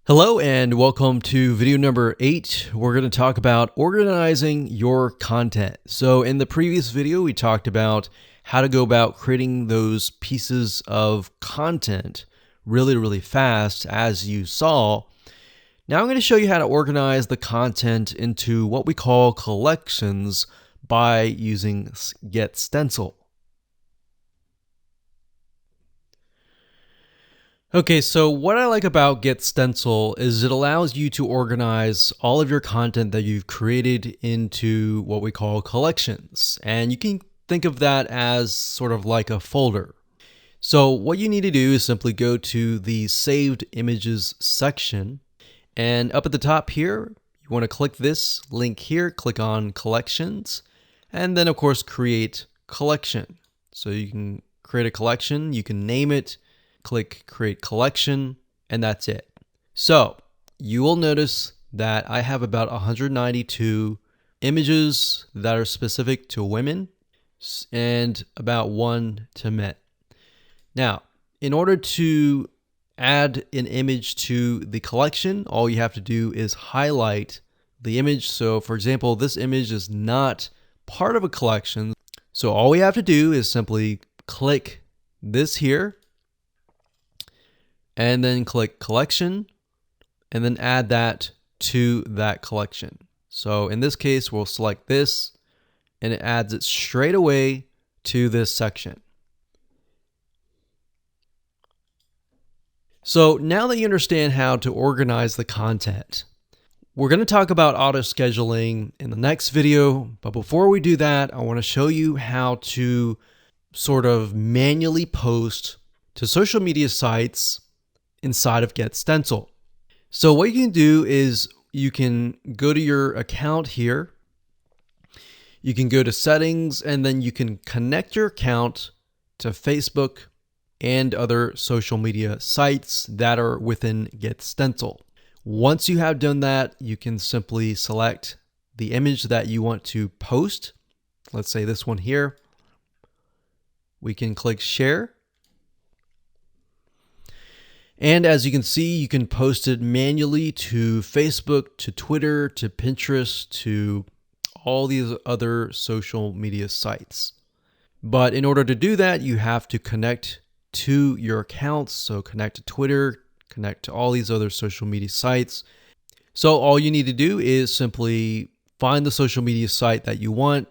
Hello and welcome to video number 8. We're going to talk about organizing your content. So in the previous video, we talked about how to go about creating those pieces of content really fast, as you saw. Now I'm going to show you how to organize the content into what we call collections by using GetStencil. Okay, so what I like about GetStencil is it allows you to organize all of your content that you've created into what we call collections. And you can think of that as sort of like a folder. So what you need to do is simply go to the Saved Images section. And up at the top here, you want to click this link here, click on Collections, and then of course create collection. So you can create a collection, you can name it, click create collection, and that's it. So you will notice that I have about 192 images that are specific to women and about 1 to men. Now, in order to add an image to the collection, all you have to do is highlight the image. So for example, this image is not part of a collection. So all we have to do is simply click this here, and then click collection, and then add that to that collection. So in this case, we'll select this, and it adds it straight away to this section. So now that you understand how to organize the content, we're going to talk about auto scheduling in the next video. But before we do that, I want to show you how to sort of manually post to social media sites inside of GetStencil. So what you can do is you can go to your account here. You can go to settings, and then you can connect your account to Facebook and other social media sites that are within GetStencil. Once you have done that, you can simply select the image that you want to post. Let's say this one here. We can click share. And as you can see, you can post it manually to Facebook, to Twitter, to Pinterest, to all these other social media sites. But in order to do that, you have to connect to your accounts. So connect to Twitter, connect to all these other social media sites. So all you need to do is simply find the social media site that you want,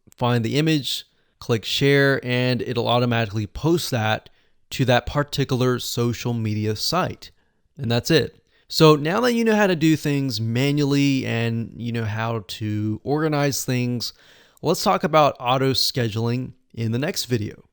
find the image, click share, and it'll automatically post that to that particular social media site. And that's it. So now that you know how to do things manually and you know how to organize things, let's talk about auto scheduling in the next video.